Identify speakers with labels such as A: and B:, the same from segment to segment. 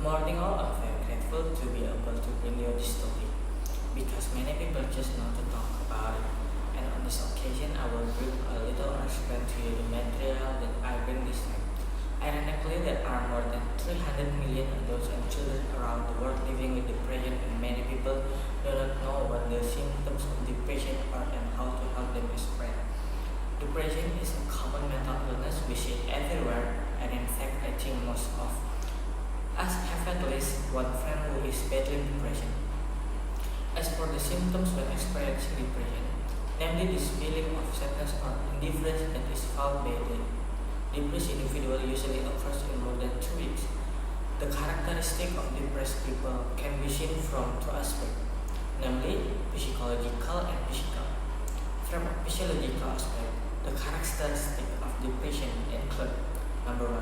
A: morning all, I'm very grateful to be able to bring you this topic because many people just know to talk about it, and on this occasion I will bring a little or explain to you the material that I bring this time. Ironically, there are more than 300 million adults and children around the world living with depression, and many people do not know what the symptoms of depression are and how to help them spread. Depression is a common mental illness we see everywhere, and in fact I think most of us have at least one friend who is battling depression. As for the symptoms when experiencing depression, namely this feeling of sadness or indifference that is felt by the depressed individual usually occurs in more than 2 weeks. The characteristic of depressed people can be seen from two aspects, namely psychological and physical. From a physiological aspect, the characteristic of depression include: number 1,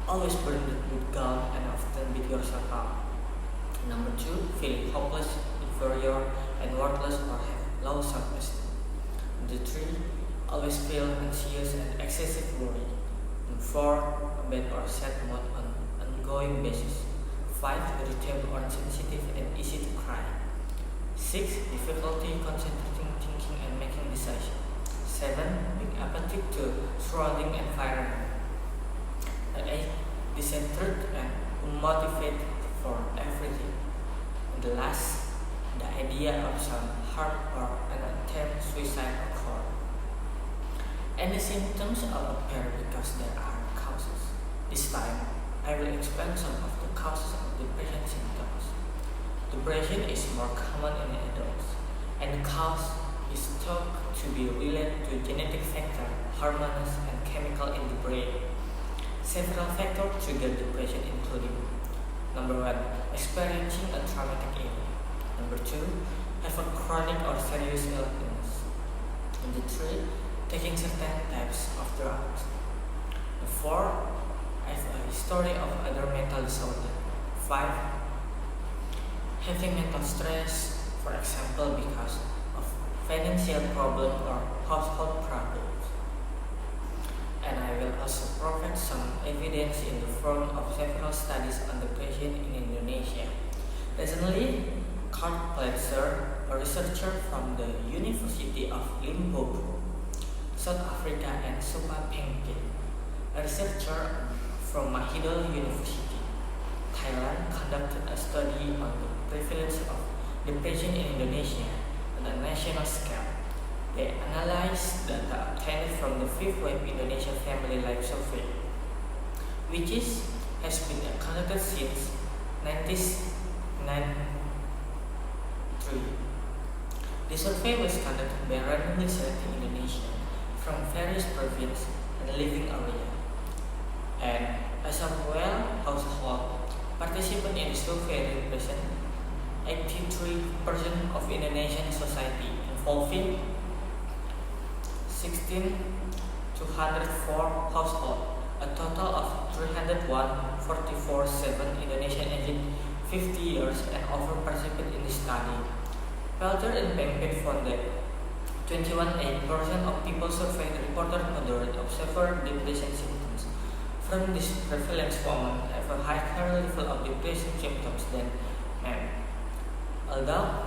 A: always burdened with guilt and often beat yourself up. Number 2, feeling hopeless, inferior, and worthless or have low self-esteem. Number 3, always feel anxious and excessive worry. Number 4, a bad or sad mood on an ongoing basis. 5, irritable or sensitive and easy to cry. 6, difficulty concentrating, thinking, and making decisions. 7, being apathetic to surrounding environment. 8, disinterested and unmotivated for everything. And the last, the idea of some harm or an attempt suicide occur. Any symptoms all appear because there are causes. This time, I will explain some of the causes of depression symptoms. Depression is more common in adults, and the cause is thought to be related to genetic factor, hormones, and chemical in the brain. Several factors trigger depression, including: number 1, experiencing a traumatic event. Number 2, have a chronic or serious illness. Number 3, taking certain types of drugs. Number 4, have a history of other mental disorder. 5, having mental stress, for example because of financial problem or household problems. And I will also provide some evidence in the form of several studies on depression in Indonesia. Recently, Karl Pletzer, a researcher from the University of Limpopo, South Africa, and Supa Pengpin, a researcher from Mahidol University, Thailand, conducted a study on the prevalence of depression in Indonesia on a national scale. They analyzed data obtained from the 5th Wave Indonesia Family Life Survey, which has been conducted since 1993. The survey was conducted by randomly selecting Indonesians from various provinces and living areas. And as a well household, participants in the survey represent 83% of Indonesian society, involving 16,204 households, a total of 301,447 Indonesian aged 50 years and over participate in the study. Pelter and Pengpin found that 21.8% of people surveyed reported moderate or severe depression symptoms. From this, prevalence women have a higher level of depression symptoms than men. Although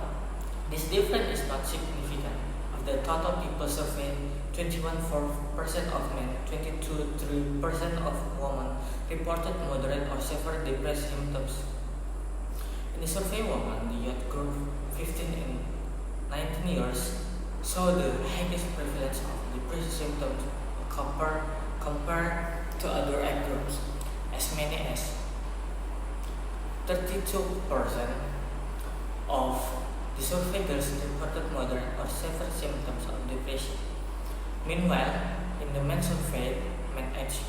A: this difference is not significant, of the total people surveyed, 21.4% of men, 22.3% of women reported moderate or severe depressive symptoms. In the survey, women, the youth group 15 and 19 years, saw the highest prevalence of depressive symptoms compared to other age groups. As many as 32% of the survey girls reported moderate or severe symptoms of depression. Meanwhile, in the men surveyed, men aged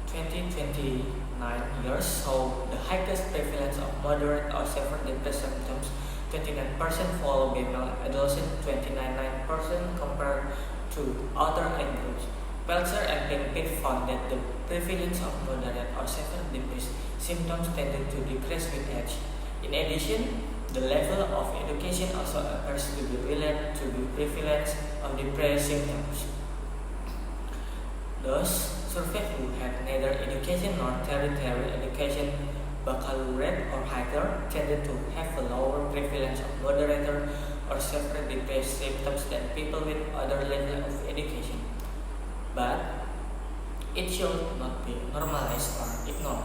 A: 20-29 years saw the highest prevalence of moderate or severe depressive symptoms, 29%, followed by male adolescents, 29% compared to other age groups. Peltzer and Pengpin found that the prevalence of moderate or severe depressive symptoms tended to decrease with age. In addition, the level of education also appears to be related to the prevalence of depressive symptoms. Those surveyed who had neither education nor tertiary education baccalaureate or higher tended to have a lower prevalence of moderate or severe depressive symptoms than people with other level of education. But it should not be normalized or ignored.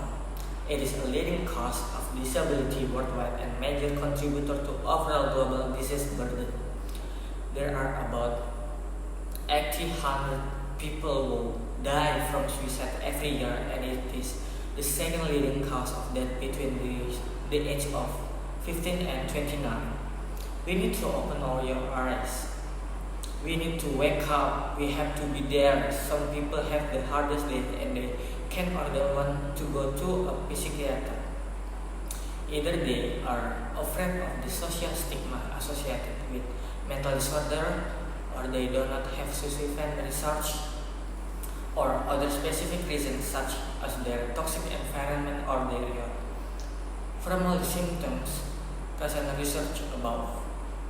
A: It is a leading cause of disability worldwide and major contributor to overall global disease burden. There are about 800 people who die from suicide every year, and it is the second leading cause of death between the age of 15 and 29. We need to open our eyes. We need to wake up. We have to be there. Some people have the hardest day and they can't order one to go to a psychiatrist. Either they are afraid of the social stigma associated with mental disorder, or they do not have sufficient research, or other specific reasons such as their toxic environment or their youth. From all the symptoms present research above,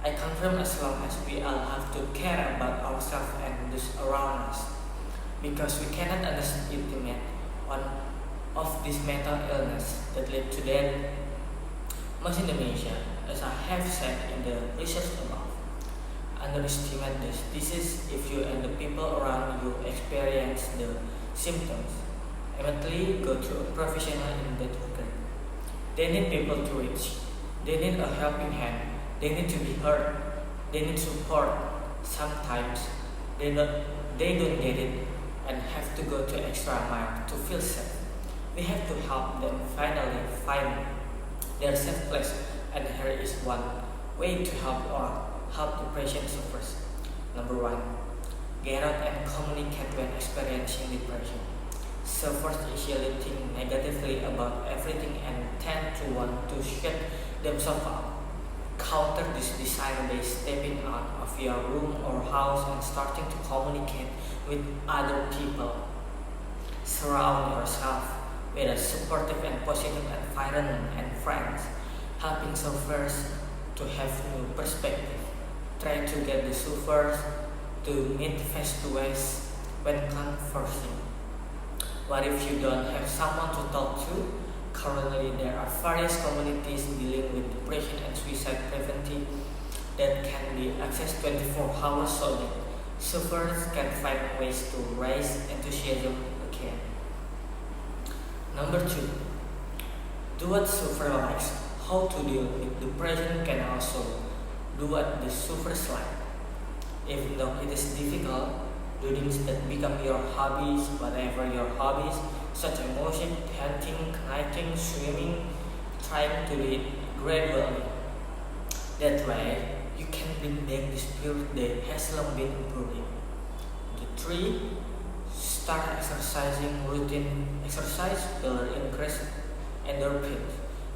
A: I confirm as long as we all have to care about ourselves and those around us, because we cannot underestimate one of these mental illness that lead to death. Most Indonesia, as I have said in the research above, underestimate this disease if you and the people around you experience the symptoms. Immediately go to a professional in that regard. They need people to reach. They need a helping hand. They need to be heard. They need support. Sometimes they don't get it and have to go to extra mile to feel safe. We have to help them finally find their safe place, and here is one way to help depression sufferers. Number 1. Get out and communicate when experiencing depression. Sufferers usually think negatively about everything and tend to want to shut themselves out. Counter this desire by stepping out of your room or house and starting to communicate with other people. Surround yourself with a supportive and positive environment and friends, helping sufferers to have new perspective. Try to get the sufferers to meet face to face when conversing. What if you don't have someone to talk to? Currently, there are various communities dealing with depression and suicide prevention that can be accessed 24 hours so that sufferers can find ways to raise enthusiasm again. Number 2. Do what sufferer likes. How to deal with depression can also do what the sufferers like. Even though it is difficult, do things that become your hobbies, whatever your hobbies, such as motion, hunting, hiking, swimming, trying to do it gradually. That way, you can bring back the spirit that has long been brewing. The 3. Start exercising. Routine exercise will increase endorphins,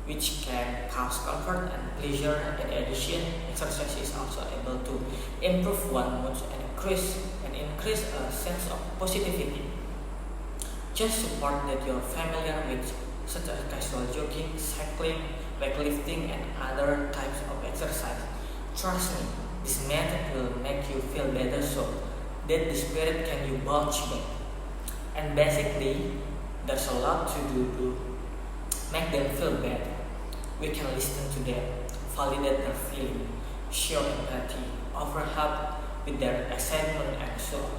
A: which can cause comfort and pleasure. In addition, exercise is also able to improve one's mood and increase a sense of positivity. Just support that you're familiar with, such as casual jogging, cycling, weightlifting, and other types of exercise. Trust me, this method will make you feel better so that the spirit can you bounce back. And basically, there's a lot to do to make them feel better. We can listen to them, validate their feeling, show empathy, offer help with their excitement, and so on.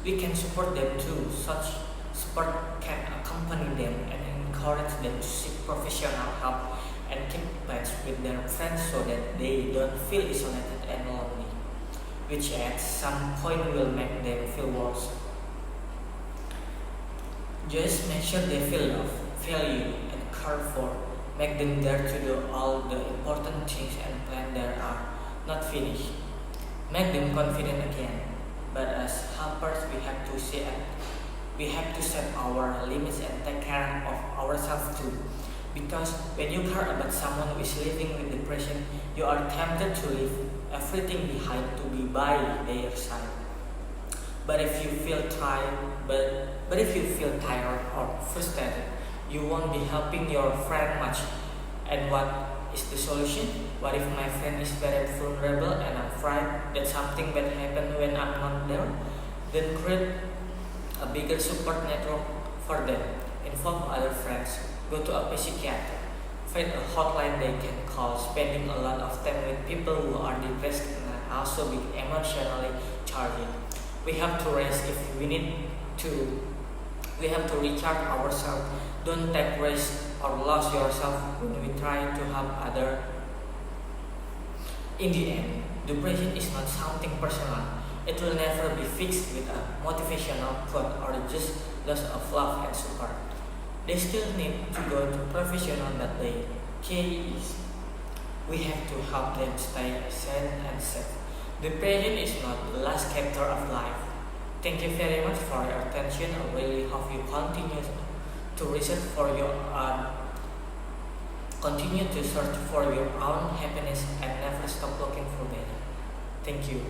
A: We can support them too. Such support can accompany them and encourage them to seek professional help and keep touch with their friends so that they don't feel isolated and lonely, which at some point will make them feel worse. Just make sure they feel loved, valued, and cared for. Make them dare to do all the important things and plans that are not finished. Make them confident again. But as helpers, we have to set our limits and take care of ourselves too. Because when you care about someone who is living with depression, you are tempted to leave everything behind to be by their side. But if you feel tired, or frustrated, you won't be helping your friend much. And what is the solution? What if my friend is very vulnerable and I'm afraid that something bad happen when I'm not there? Then create a bigger support network for them. Involve other friends go to a psychiatrist, find a hotline they can call, spending a lot of time with people who are depressed and also be emotionally charged. We have to rest if we need to. We have to recharge ourselves. Don't take risks or lose yourself when we try to help others. In the end, depression is not something personal. It will never be fixed with a motivational quote or just loss of love and support. They still need to go to professional, but the key is we have to help them stay sane and safe. Depression is not the last chapter of life. Thank you very much for your attention. I really hope you to research for your continue to search for your own happiness and never stop looking for better. Thank you.